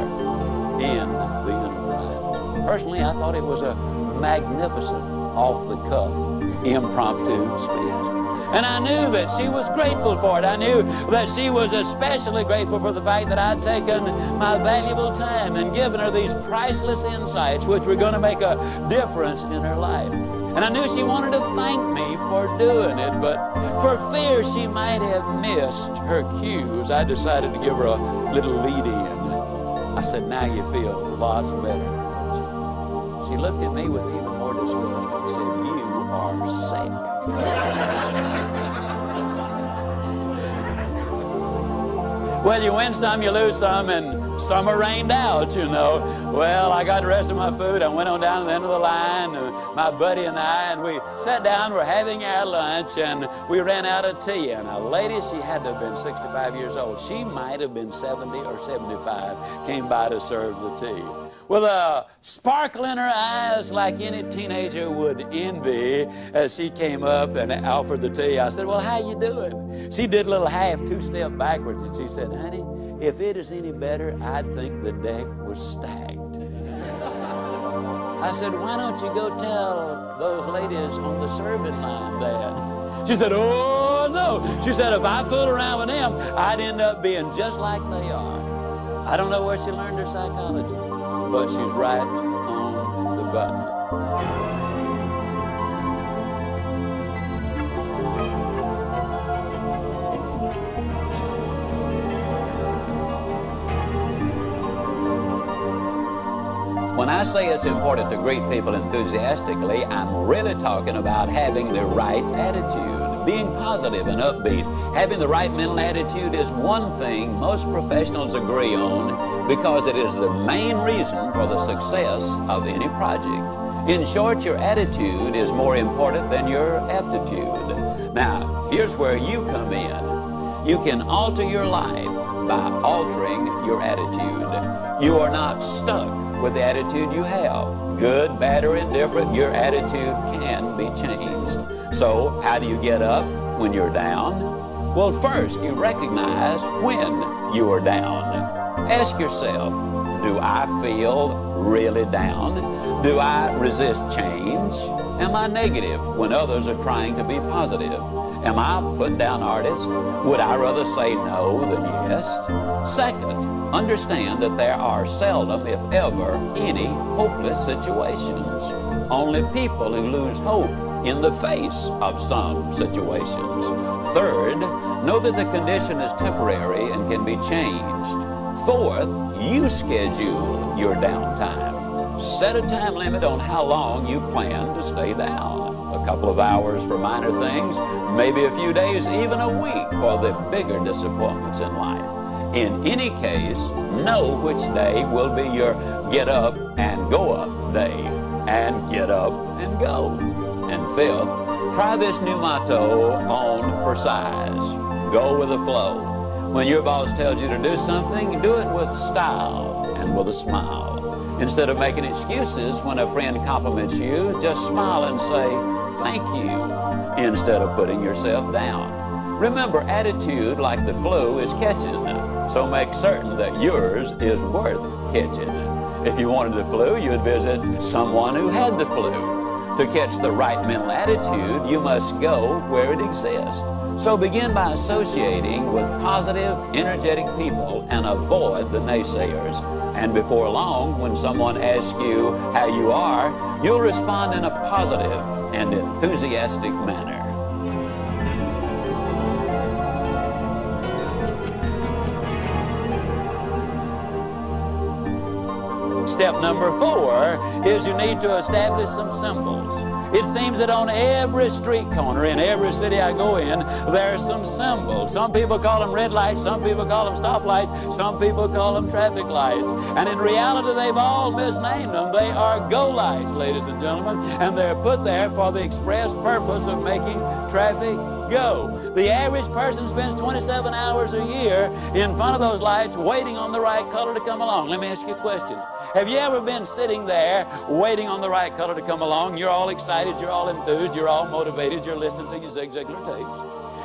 in the enterprise. Personally, I thought it was a magnificent, off-the-cuff, impromptu speech. And I knew that she was grateful for it. I knew that she was especially grateful for the fact that I'd taken my valuable time and given her these priceless insights which were going to make a difference in her life. And I knew she wanted to thank me for doing it, but for fear she might have missed her cues, I decided to give her a little lead-in. I said, now you feel lots better, don't you? She looked at me with even more disgust and said, you are sick. Well, you win some, you lose some, and some are rained out, you know. Well, I got the rest of my food. I went on down to the end of the line, my buddy and I, and we sat down, we're having our lunch, and we ran out of tea. And a lady, she had to have been 65 years old. She might have been 70 or 75, came by to serve the tea. With a sparkle in her eyes like any teenager would envy, as she came up and offered the tea. I said, well, how you doing? She did a little half two-step backwards, and she said, honey, if it is any better, I'd think the deck was stacked. I said, why don't you go tell those ladies on the serving line that? She said, oh, no. She said, if I fool around with them, I'd end up being just like they are. I don't know where she learned her psychology, but she's right on the button. When I say it's important to greet people enthusiastically, I'm really talking about having the right attitude, being positive and upbeat. Having the right mental attitude is one thing most professionals agree on because it is the main reason for the success of any project. In short, your attitude is more important than your aptitude. Now, here's where you come in. You can alter your life by altering your attitude. You are not stuck with the attitude you have. Good, bad, or indifferent, your attitude can be changed. So, how do you get up when you're down? Well, first, you recognize when you are down. Ask yourself, do I feel really down? Do I resist change? Am I negative when others are trying to be positive? Am I a put-down artist? Would I rather say no than yes? Second, understand that there are seldom, if ever, any hopeless situations. Only people who lose hope in the face of some situations. Third, know that the condition is temporary and can be changed. Fourth, you schedule your downtime. Set a time limit on how long you plan to stay down. A couple of hours for minor things, maybe a few days, even a week for the bigger disappointments in life. In any case, know which day will be your get up and go up day, and get up and go. And fifth, try this new motto on for size. Go with the flow. When your boss tells you to do something, do it with style and with a smile. Instead of making excuses when a friend compliments you, just smile and say, thank you, instead of putting yourself down. Remember, attitude, like the flu, is catching, so make certain that yours is worth catching. If you wanted the flu, you'd visit someone who had the flu. To catch the right mental attitude, you must go where it exists. So begin by associating with positive, energetic people and avoid the naysayers. And before long, when someone asks you how you are, you'll respond in a positive and enthusiastic manner. Step number 4 is you need to establish some symbols. It seems that on every street corner in every city I go in, there are some symbols. Some people call them red lights, some people call them stoplights, some people call them traffic lights. And in reality, they've all misnamed them. They are go lights, ladies and gentlemen, and they're put there for the express purpose of making traffic go. The average person spends 27 hours a year in front of those lights waiting on the right color to come along. Let me ask you a question. Have you ever been sitting there waiting on the right color to come along? You're all excited, you're all enthused, you're all motivated, you're listening to your Zig Ziglar tapes.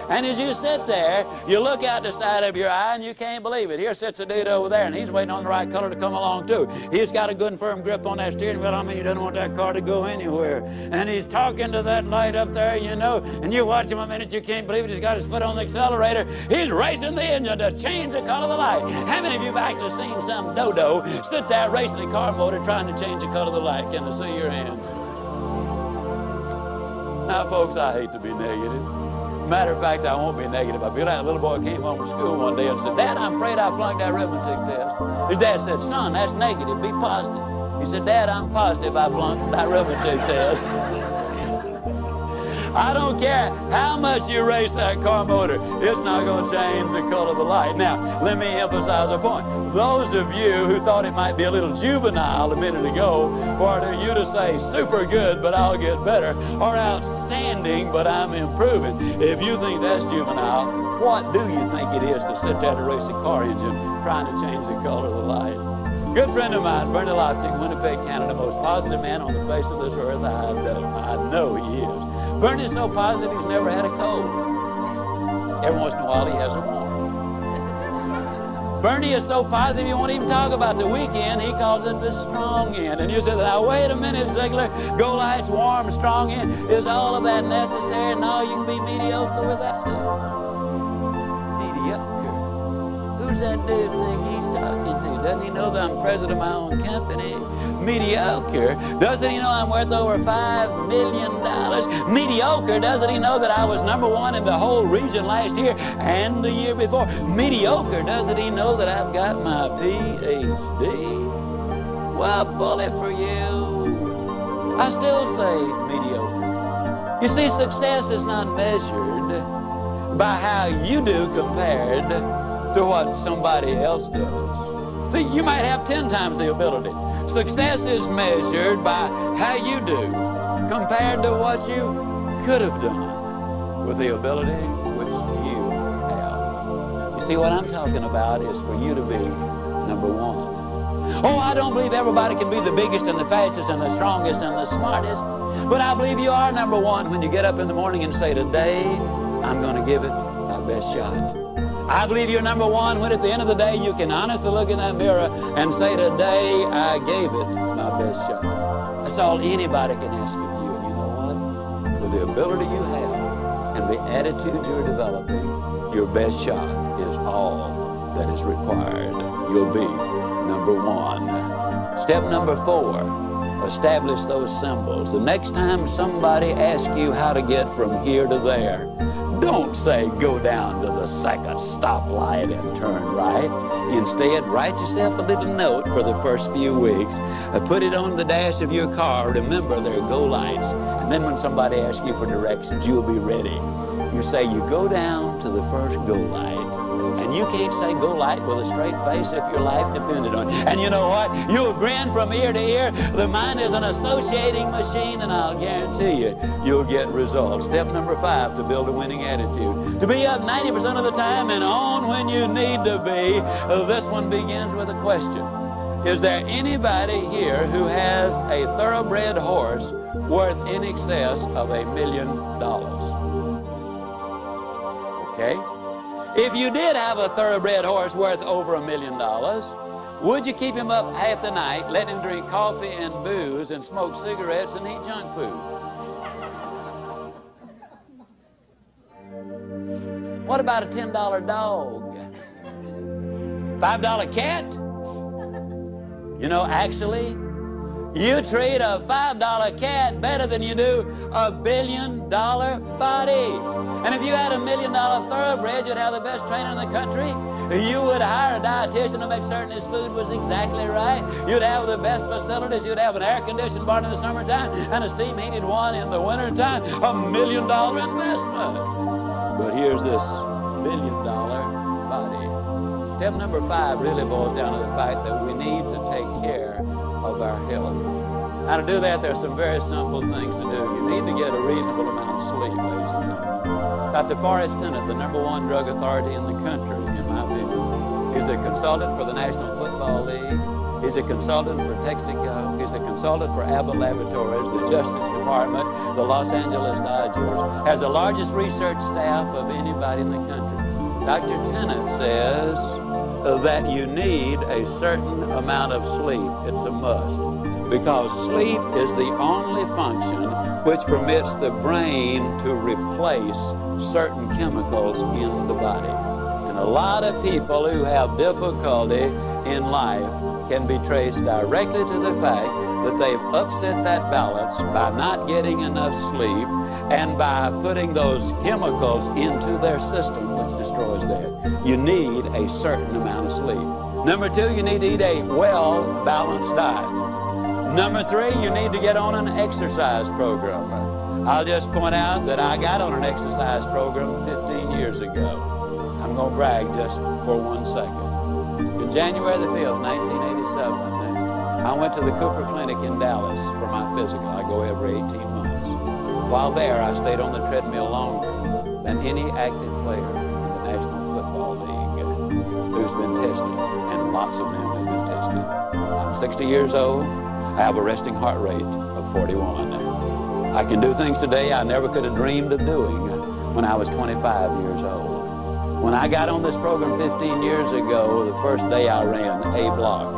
And as you sit there, you look out the side of your eye and you can't believe it. Here sits a dude over there and he's waiting on the right color to come along too. He's got a good and firm grip on that steering wheel. I mean, he doesn't want that car to go anywhere. And he's talking to that light up there, you know, and you watch him a minute, you can't believe it. He's got his foot on the accelerator. He's racing the engine to change the color of the light. How many of you have actually seen some dodo sit there racing the car motor trying to change the color of the light? Can I see your hands? Now, folks, I hate to be negative. Matter of fact, I won't be negative. I feel like a little boy came home from school one day and said, Dad, I'm afraid I flunked that arithmetic test. His dad said, son, that's negative. Be positive. He said, Dad, I'm positive I flunked that arithmetic test. I don't care how much you race that car motor, it's not going to change the color of the light. Now, let me emphasize a point. Those of you who thought it might be a little juvenile a minute ago for you to say super good, but I'll get better, or outstanding, but I'm improving. If you think that's juvenile, what do you think it is to sit there to race a car engine trying to change the color of the light? Good friend of mine, Bernie Lofting, Winnipeg, Canada, most positive man on the face of this earth. I know he is. Bernie's so positive he's never had a cold. Every once in a while he has a warm. Bernie is so positive he won't even talk about the weekend. He calls it the strong end. And you say, now wait a minute, Ziegler. Go lights, warm, strong end. Is all of that necessary? No, you can be mediocre without it. Mediocre. Who's that dude think he's talking to? Doesn't he know that I'm president of my own company? Mediocre. Doesn't he know I'm worth over $5 million? Mediocre. Doesn't he know that I was #1 in the whole region last year and the year before? Mediocre. Doesn't he know that I've got my PhD? Well, bully for you. I still say mediocre. You see, success is not measured by how you do compared to what somebody else does. See, you might have 10 times the ability. Success is measured by how you do compared to what you could have done with the ability which you have. You see, what I'm talking about is for you to be #1. Oh, I don't believe everybody can be the biggest and the fastest and the strongest and the smartest, but I believe you are #1 when you get up in the morning and say, today I'm going to give it my best shot. I believe you're #1 when at the end of the day you can honestly look in that mirror and say, today I gave it my best shot. That's all anybody can ask of you. And you know what? With the ability you have and the attitude you're developing, your best shot is all that is required. You'll be #1. Step number 4, establish those symbols. The next time somebody asks you how to get from here to there, Don't say go down to the second stoplight and turn right. Instead, write yourself a little note for the first few weeks. Put it on the dash of your car. Remember, there are go lights. And then when somebody asks you for directions, you'll be ready. You say you go down to the first go light. And you can't say go light with a straight face if your life depended on it. And you know what? You'll grin from ear to ear. The mind is an associating machine, and I'll guarantee you, you'll get results. Step number 5 to build a winning attitude. To be up 90% of the time and on when you need to be. This one begins with a question. Is there anybody here who has a thoroughbred horse worth in excess of $1 million? Okay? If you did have a thoroughbred horse worth over $1 million, would you keep him up half the night, let him drink coffee and booze and smoke cigarettes and eat junk food? What about a $10 dog? $5 cat? You know, actually, you treat a $5 cat better than you do a $1 billion body. And if you had $1 million thoroughbred, you'd have the best trainer in the country. You would hire a dietitian to make certain his food was exactly right. You'd have the best facilities. You'd have an air-conditioned barn in the summertime and a steam-heated one in the wintertime. $1 million investment. But here's this $1 billion body. Step number 5 really boils down to the fact that we need to take care of our health. Now, to do that, there are some very simple things to do. You need to get a reasonable amount of sleep, ladies and gentlemen. Dr. Forrest Tennant, the #1 drug authority in the country, in my opinion, is a consultant for the National Football League. He's a consultant for Texaco. He's a consultant for Abbott Laboratories, the Justice Department, the Los Angeles Dodgers. Has the largest research staff of anybody in the country. Dr. Tennant says that you need a certain amount of sleep. It's a must. Because sleep is the only function which permits the brain to replace certain chemicals in the body. And a lot of people who have difficulty in life can be traced directly to the fact that they've upset that balance by not getting enough sleep and by putting those chemicals into their system, which destroys that. You need a certain amount of sleep. Number 2, you need to eat a well-balanced diet. Number 3, you need to get on an exercise program. I'll just point out that I got on an exercise program 15 years ago. I'm going to brag just for 1 second. In January the 5th, 1987, I went to the Cooper Clinic in Dallas for my physical. I go every 18 months. While there, I stayed on the treadmill longer than any active player in the National Football League who's been tested, and lots of them have been tested. I'm 60 years old. I have a resting heart rate of 41. I can do things today I never could have dreamed of doing when I was 25 years old. When I got on this program 15 years ago, the first day I ran a block.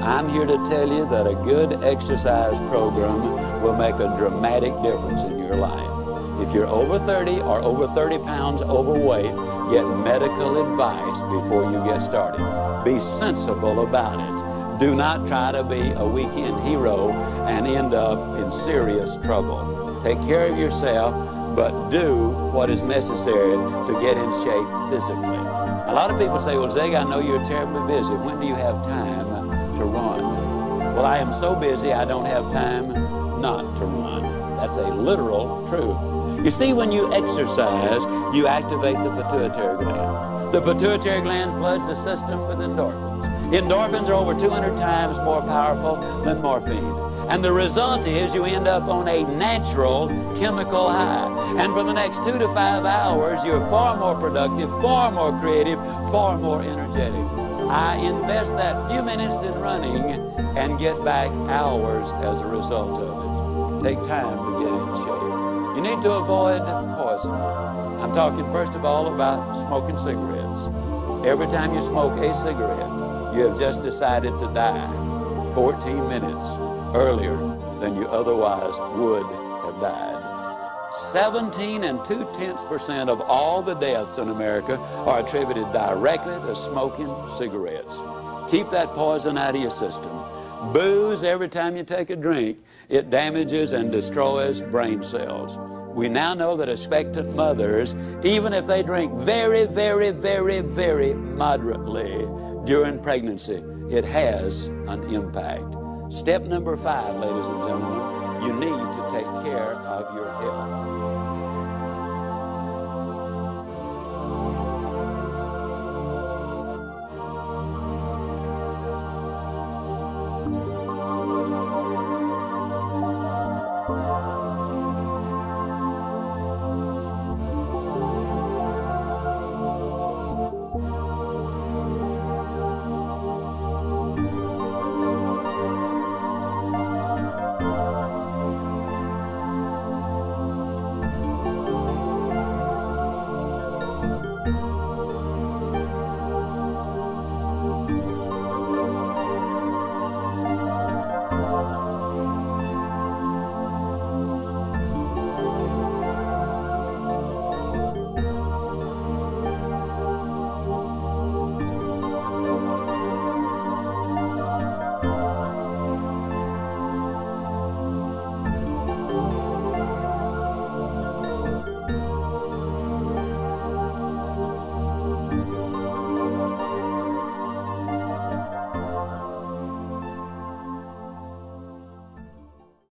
I'm here to tell you that a good exercise program will make a dramatic difference in your life. If you're over 30 or over 30 pounds overweight, get medical advice before you get started. Be sensible about it. Do not try to be a weekend hero and end up in serious trouble. Take care of yourself, but do what is necessary to get in shape physically. A lot of people say, well, Zig, I know you're terribly busy. When do you have time to run? Well, I am so busy I don't have time not to run. That's a literal truth. You see, when you exercise, you activate the pituitary gland. The pituitary gland floods the system with endorphins. Endorphins are over 200 times more powerful than morphine. And the result is you end up on a natural chemical high. And for the next 2 to 5 hours, you're far more productive, far more creative, far more energetic. I invest that few minutes in running and get back hours as a result of it. Take time to get in shape. You need to avoid poison. I'm talking first of all about smoking cigarettes. Every time you smoke a cigarette, you have just decided to die 14 minutes earlier than you otherwise would have died. 17.2% of all the deaths in America are attributed directly to smoking cigarettes. Keep that poison out of your system. Booze, every time you take a drink, it damages and destroys brain cells. We now know that expectant mothers, even if they drink very, very, very, very moderately during pregnancy, it has an impact. Step number 5, ladies and gentlemen, you need to take care of your health.